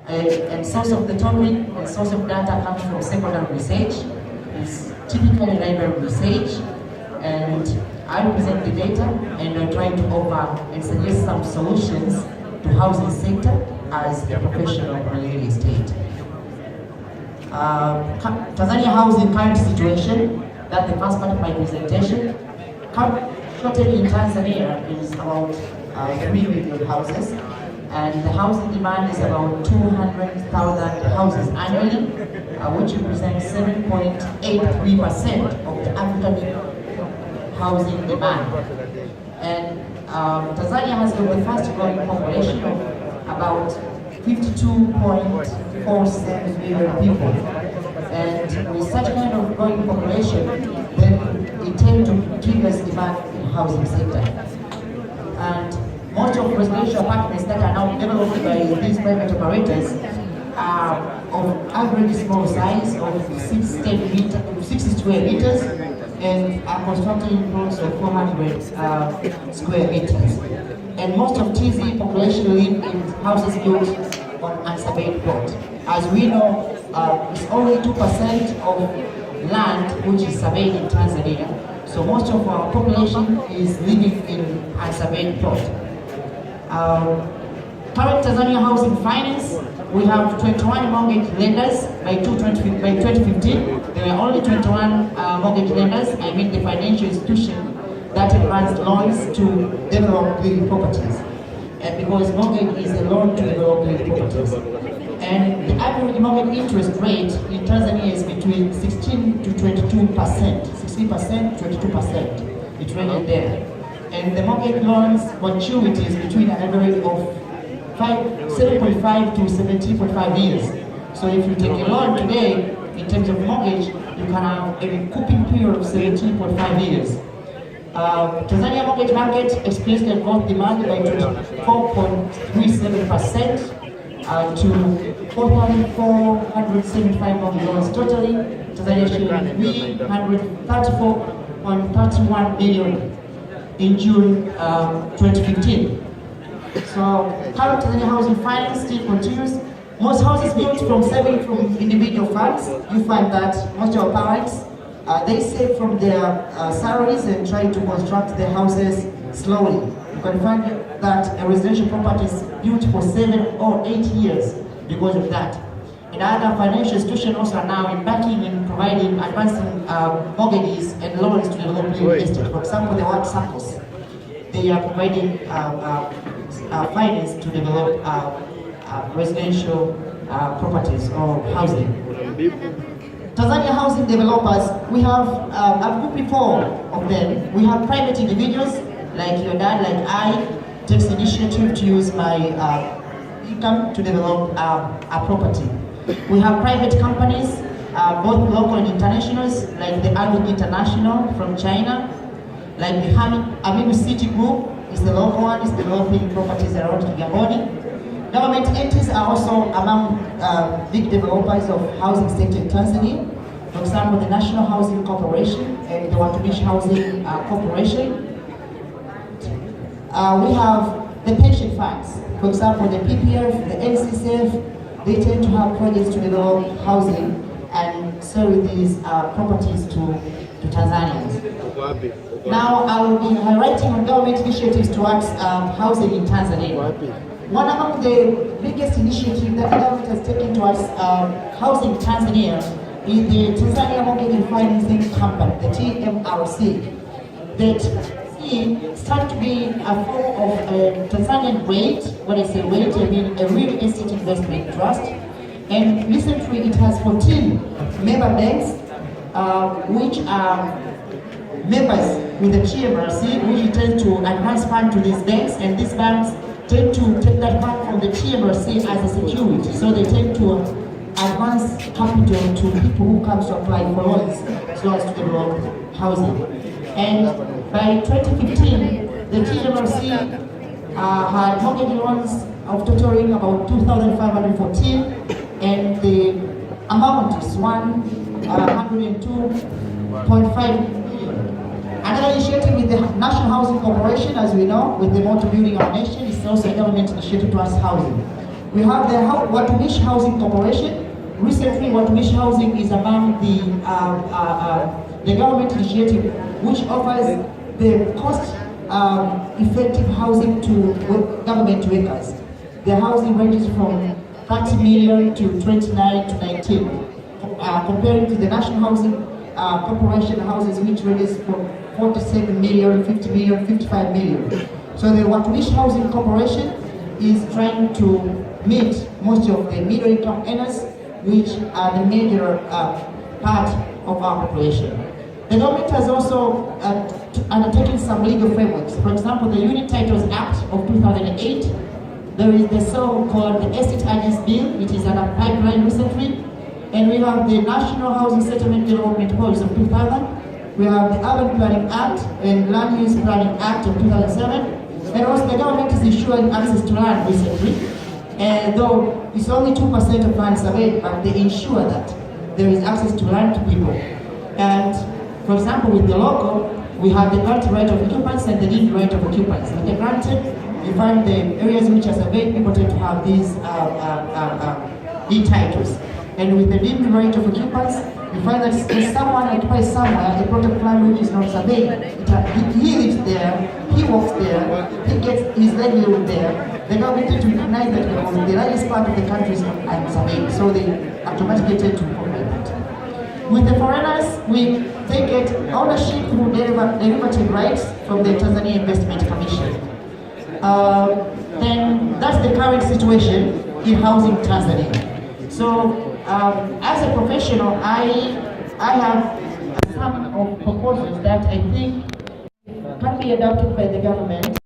And source of the topic and source of data comes from secondary research. It's typically library research, and I present the data and I try to offer and suggest some solutions to housing sector as a professional in real estate. Tanzania housing current situation, that's the first part of my presentation. Shortage in Tanzania is about 3 million houses, and the housing demand is about 200,000 houses annually, which represents 7.83% of the African housing demand. And Tanzania has got the fast growing population of about 52.47 million people. And with such kind of growing population, then it tends to give us demand in housing sector. And most of residential apartments that are now developed by these private operators are of average small size of 60 square meters and are constructed in blocks of 400 square meters. And most of TZ population live in houses built on unsurveyed plot. As we know, it's only 2% of land which is surveyed in Tanzania. So most of our population is living in unsurveyed plot. Current Tanzania housing finance, we have 21 mortgage lenders by 2015. There are only 21 mortgage lenders, I mean the financial institution that advanced loans to develop the properties. Because mortgage is a loan to develop the properties. And the average mortgage interest rate in Tanzania is between 16 to 22%, 60%, 22%. It's really there. And the mortgage loans maturity is between an average of 7.5 to 17.5 years. So if you take a loan today, in terms of mortgage, you can have a recouping period of 17.5 years. Tanzania mortgage market experienced a growth demand by 24.37% to 4,475 mortgage loans totally. Tanzania showing 334.31 billion in June 2015. So current Tanzania housing finance still continues. Most houses built from saving from individual funds. You find that most of our parents, they save from their salaries and try to construct their houses slowly. You can find that a residential property is built for 7 or 8 years because of that. And other financial institutions also are now embarking in providing advancing mortgages and loans to develop real estate. For example, the World Circles, they are providing finance to develop residential properties or housing. Tanzania housing developers, we have a group before of them. We have private individuals like your dad, like I, takes initiative to use my income to develop a property. We have private companies, both local and internationals, like the Ardhi International from China, like the Amimu City Group is the local one, is developing properties around Kigamboni. Government entities are also among big developers of housing sector in Tanzania. For example, the National Housing Corporation and the Watumishi Housing Corporation. We have the pension funds. For example, the PPF, the NCCF, they tend to have projects to develop housing and sell these properties to Tanzanians. Now, I will be highlighting on government initiatives towards housing in Tanzania. One among the biggest initiatives that the government has taken towards housing in Tanzania is the Tanzania Mortgage and Financing Company, the TMRC, that started to be a form of a Tanzanian REIT. When I say REIT, I mean a real estate investment trust. And recently it has 14 member banks, which are members with the TMRC, which tend to advance fund to these banks, and these banks tend to take that fund from the TMRC as a security. So they tend to advance capital to people who come to apply for loans so as to develop housing. And by 2015, the TMRC had mortgage loans of totaling about 2,514, and the amount is 102.5 billion. Another initiative with the National Housing Corporation, as we know, with the motto building our nation, is also a government initiative towards housing. We have the Watumishi Housing Corporation. Recently, Watumishi Housing is among the government initiative which offers the cost-effective housing to government workers. The housing ranges from 30 million to 29 to 19, comparing to the National Housing Corporation houses, which ranges from 47 million, 50 million, 55 million. So the Watumishi Housing Corporation is trying to meet most of the middle income earners, which are the major part of our population. The government has also undertaken some legal frameworks. For example, the Unit Titles Act of 2008. There is the so-called the Estate Agents Bill, which is on a pipeline recently. And we have the National Housing Settlement Development Policy of 2000. We have the Urban Planning Act and Land Use Planning Act of 2007. And also the government is ensuring access to land recently. And though it's only 2% of land surveyed, but they ensure that there is access to land to people. And for example, with the local, we have the granted right of occupants and the deemed right of occupants. With the granted, you find the areas which are surveyed, people tend to have these e-titles. And with the deemed right of occupants, you find that if someone occupies somewhere, a plot of land which is not surveyed, he lives there, he walks there, he gets his livelihood there. The government tends to recognize that because the largest part of the country is not surveyed, so they automatically tend to incorporate that. With the foreigners, they get ownership through derivative rights from the Tanzania Investment Commission. Then that's the current situation in housing Tanzania. So as a professional, I have some of proposals that I think can be adopted by the government.